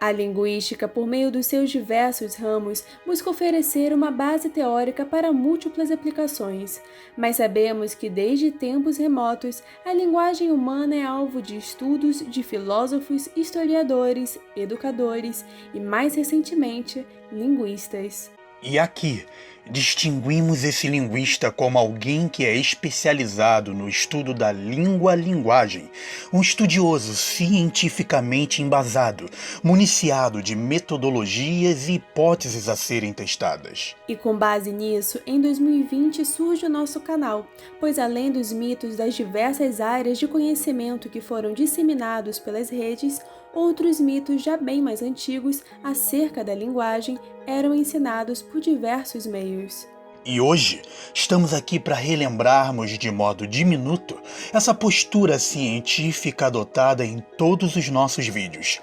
A linguística, por meio dos seus diversos ramos, busca oferecer uma base teórica para múltiplas aplicações, mas sabemos que desde tempos remotos a linguagem humana é alvo de estudos de filósofos, historiadores, educadores e, mais recentemente, linguistas. E aqui, distinguimos esse linguista como alguém que é especializado no estudo da língua-linguagem, um estudioso cientificamente embasado, municiado de metodologias e hipóteses a serem testadas. E com base nisso, em 2020 surge o nosso canal, pois além dos mitos das diversas áreas de conhecimento que foram disseminados pelas redes, outros mitos já bem mais antigos acerca da linguagem eram ensinados por diversos meios. E hoje estamos aqui para relembrarmos de modo diminuto essa postura científica adotada em todos os nossos vídeos.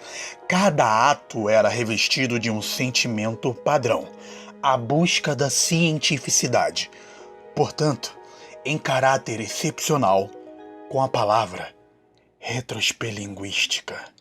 Cada ato era revestido de um sentimento padrão, a busca da cientificidade. Portanto, em caráter excepcional, com a palavra retroespelinguística.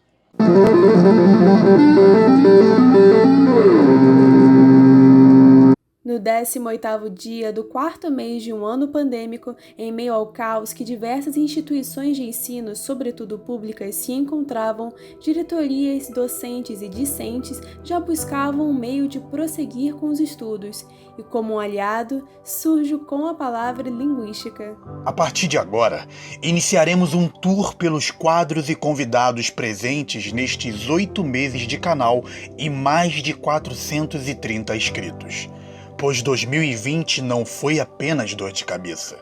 No 18º dia do quarto mês de um ano pandêmico, em meio ao caos que diversas instituições de ensino, sobretudo públicas, se encontravam, diretorias, docentes e discentes já buscavam um meio de prosseguir com os estudos, e como um aliado, surge com a palavra linguística. A partir de agora, iniciaremos um tour pelos quadros e convidados presentes nestes 8 meses de canal e mais de 430 inscritos. Pois 2020 não foi apenas dor de cabeça.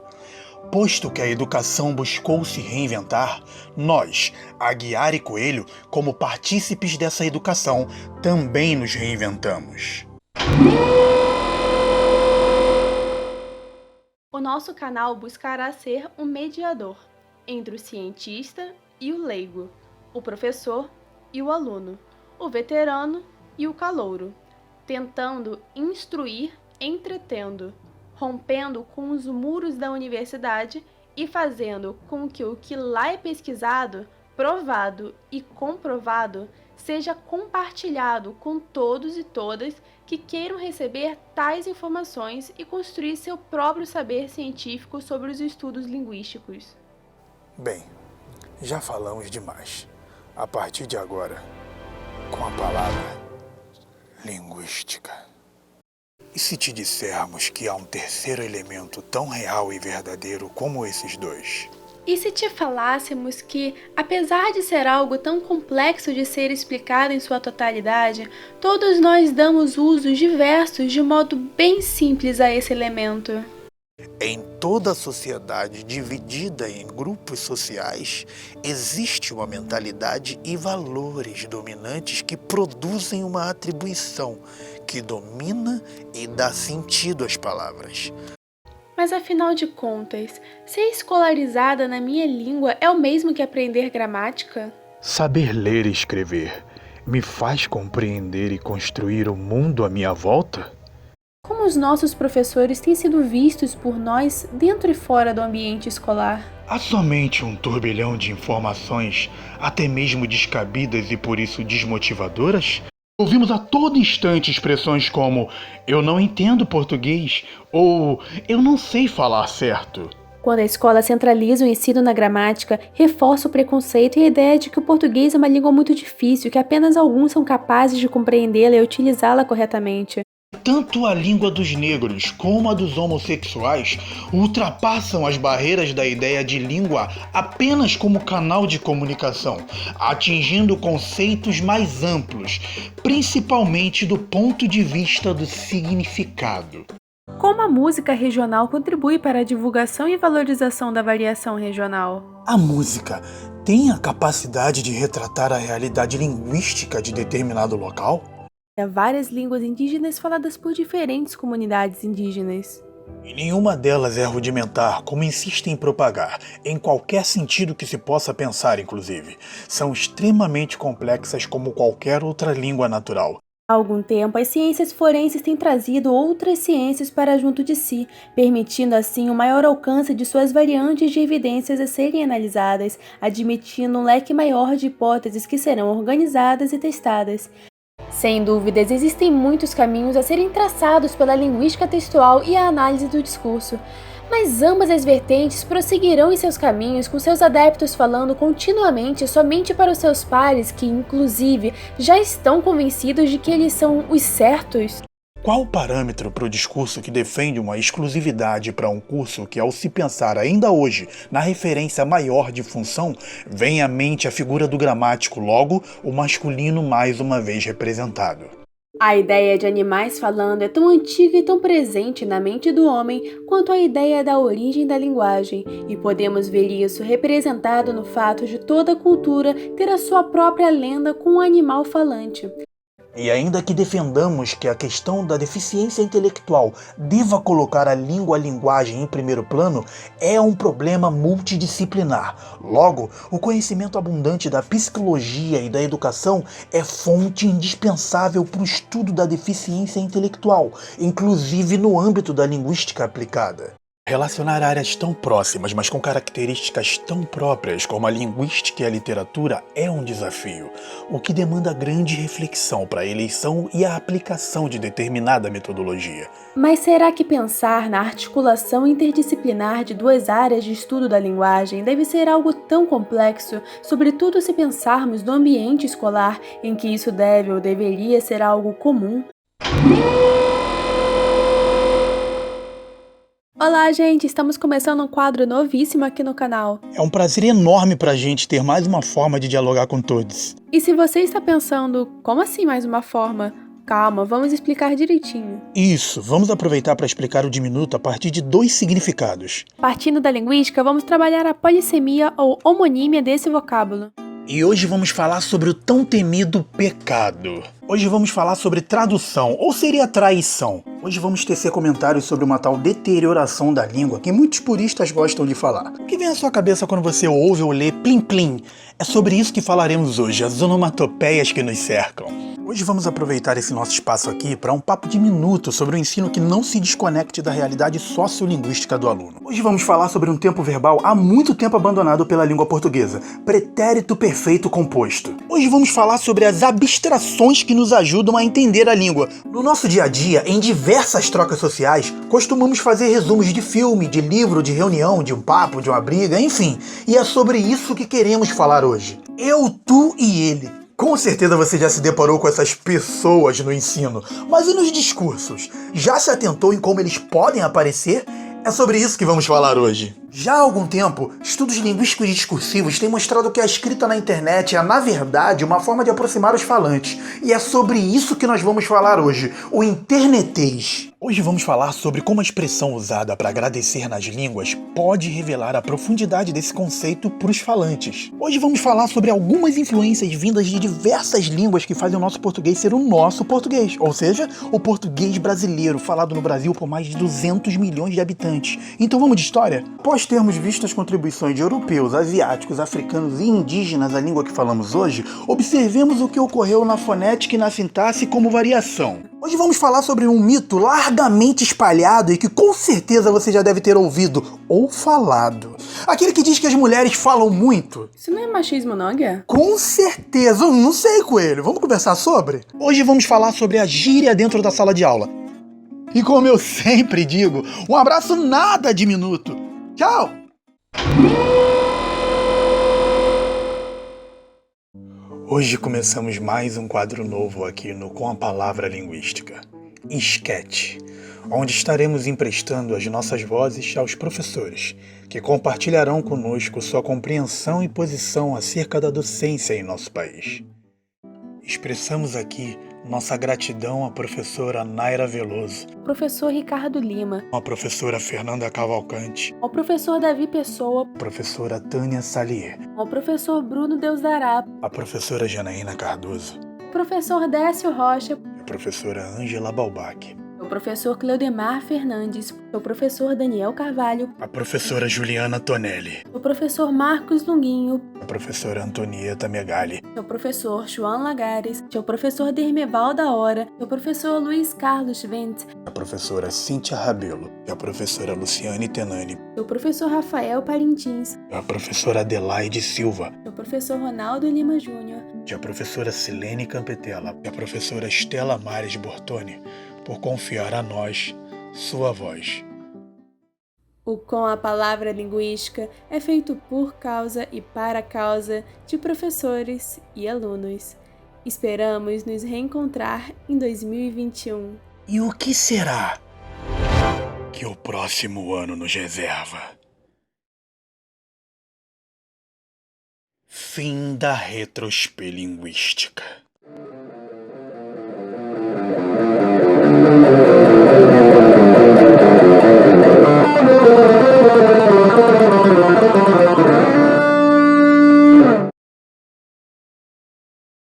Posto que a educação buscou se reinventar, nós, Aguiar e Coelho, como partícipes dessa educação, também nos reinventamos. O nosso canal buscará ser um mediador entre o cientista e o leigo, o professor e o aluno, o veterano e o calouro, tentando instruir, entretendo, rompendo com os muros da universidade e fazendo com que o que lá é pesquisado, provado e comprovado seja compartilhado com todos e todas que queiram receber tais informações e construir seu próprio saber científico sobre os estudos linguísticos. Bem, já falamos demais. A partir de agora, com a palavra linguística. E se te dissermos que há um terceiro elemento tão real e verdadeiro como esses dois? E se te falássemos que, apesar de ser algo tão complexo de ser explicado em sua totalidade, todos nós damos usos diversos de modo bem simples a esse elemento? Em toda a sociedade dividida em grupos sociais, existe uma mentalidade e valores dominantes que produzem uma atribuição que domina e dá sentido às palavras. Mas afinal de contas, ser escolarizada na minha língua é o mesmo que aprender gramática? Saber ler e escrever me faz compreender e construir o mundo à minha volta? Como os nossos professores têm sido vistos por nós dentro e fora do ambiente escolar? Há somente um turbilhão de informações, até mesmo descabidas e por isso desmotivadoras? Ouvimos a todo instante expressões como "eu não entendo português" ou "eu não sei falar certo". Quando a escola centraliza o ensino na gramática, reforça o preconceito e a ideia de que o português é uma língua muito difícil, que apenas alguns são capazes de compreendê-la e utilizá-la corretamente. Tanto a língua dos negros como a dos homossexuais ultrapassam as barreiras da ideia de língua apenas como canal de comunicação, atingindo conceitos mais amplos, principalmente do ponto de vista do significado. Como a música regional contribui para a divulgação e valorização da variação regional? A música tem a capacidade de retratar a realidade linguística de determinado local? Há várias línguas indígenas faladas por diferentes comunidades indígenas. E nenhuma delas é rudimentar, como insistem em propagar, em qualquer sentido que se possa pensar, inclusive. São extremamente complexas como qualquer outra língua natural. Há algum tempo, as ciências forenses têm trazido outras ciências para junto de si, permitindo assim um maior alcance de suas variantes de evidências a serem analisadas, admitindo um leque maior de hipóteses que serão organizadas e testadas. Sem dúvidas, existem muitos caminhos a serem traçados pela linguística textual e a análise do discurso, mas ambas as vertentes prosseguirão em seus caminhos, com seus adeptos falando continuamente somente para os seus pares que, inclusive, já estão convencidos de que eles são os certos. Qual o parâmetro para o discurso que defende uma exclusividade para um curso que, ao se pensar ainda hoje na referência maior de função, vem à mente a figura do gramático, logo, o masculino mais uma vez representado? A ideia de animais falando é tão antiga e tão presente na mente do homem quanto a ideia da origem da linguagem, e podemos ver isso representado no fato de toda cultura ter a sua própria lenda com o animal falante. E ainda que defendamos que a questão da deficiência intelectual deva colocar a linguagem em primeiro plano, é um problema multidisciplinar. Logo, o conhecimento abundante da psicologia e da educação é fonte indispensável para o estudo da deficiência intelectual, inclusive no âmbito da linguística aplicada. Relacionar áreas tão próximas, mas com características tão próprias como a linguística e a literatura é um desafio, o que demanda grande reflexão para a eleição e a aplicação de determinada metodologia. Mas será que pensar na articulação interdisciplinar de duas áreas de estudo da linguagem deve ser algo tão complexo, sobretudo se pensarmos no ambiente escolar, em que isso deve ou deveria ser algo comum? Olá, gente! Estamos começando um quadro novíssimo aqui no canal. É um prazer enorme pra gente ter mais uma forma de dialogar com todos. E se você está pensando, como assim mais uma forma? Calma, vamos explicar direitinho. Isso, vamos aproveitar para explicar o diminuto a partir de 2 significados. Partindo da linguística, vamos trabalhar a polissemia ou homonímia desse vocábulo. E hoje vamos falar sobre o tão temido pecado. Hoje vamos falar sobre tradução, ou seria traição. Hoje vamos tecer comentários sobre uma tal deterioração da língua que muitos puristas gostam de falar. O que vem à sua cabeça quando você ouve ou lê plim plim? É sobre isso que falaremos hoje, as onomatopeias que nos cercam. Hoje vamos aproveitar esse nosso espaço aqui para um papo diminuto sobre o ensino que não se desconecte da realidade sociolinguística do aluno. Hoje vamos falar sobre um tempo verbal há muito tempo abandonado pela língua portuguesa, pretérito perfeito composto. Hoje vamos falar sobre as abstrações que nos ajudam a entender a língua. No nosso dia a dia, em diversas trocas sociais, costumamos fazer resumos de filme, de livro, de reunião, de um papo, de uma briga, enfim. E é sobre isso que queremos falar hoje. Eu, tu e ele. Com certeza você já se deparou com essas pessoas no ensino, mas e nos discursos? Já se atentou em como eles podem aparecer? É sobre isso que vamos falar hoje. Já há algum tempo, estudos linguísticos e discursivos têm mostrado que a escrita na internet é, na verdade, uma forma de aproximar os falantes. E é sobre isso que nós vamos falar hoje, o internetês. Hoje vamos falar sobre como a expressão usada para agradecer nas línguas pode revelar a profundidade desse conceito para os falantes. Hoje vamos falar sobre algumas influências vindas de diversas línguas que fazem o nosso português ser o nosso português, ou seja, o português brasileiro, falado no Brasil por mais de 200 milhões de habitantes. Então vamos de história? Após termos visto as contribuições de europeus, asiáticos, africanos e indígenas à língua que falamos hoje, observemos o que ocorreu na fonética e na sintaxe como variação. Hoje vamos falar sobre um mito largamente espalhado e que com certeza você já deve ter ouvido ou falado. Aquele que diz que as mulheres falam muito. Isso não é machismo não, Guia? Com certeza, não sei, Coelho. Vamos conversar sobre? Hoje vamos falar sobre a gíria dentro da sala de aula. E como eu sempre digo, um abraço nada diminuto. Tchau! Hoje começamos mais um quadro novo aqui no Com a Palavra Linguística, Esquete, onde estaremos emprestando as nossas vozes aos professores, que compartilharão conosco sua compreensão e posição acerca da docência em nosso país. Expressamos aqui nossa gratidão à professora Naira Veloso, Professor Ricardo Lima, à professora Fernanda Cavalcante, ao professor Davi Pessoa, à professora Tânia Salier, ao professor Bruno Deusdará, à professora Janaína Cardoso, ao professor Décio Rocha, à professora Ângela Balbach, o professor Cleudemar Fernandes, o professor Daniel Carvalho, a professora Juliana Tonelli, o professor Marcos Lunguinho, a professora Antonieta Megali, o professor João Lagares, o professor Dermeval da Hora, o professor Luiz Carlos Vent, a professora Cíntia Rabelo e a professora Luciane Tenani, o professor Rafael Parintins, a professora Adelaide Silva, o professor Ronaldo Lima Júnior, e a professora Silene Campetella e a professora Estela Mares Bortoni, por confiar a nós sua voz. O Com a Palavra Linguística é feito por causa e para causa de professores e alunos. Esperamos nos reencontrar em 2021. E o que será que o próximo ano nos reserva? Fim da retroespelinguística.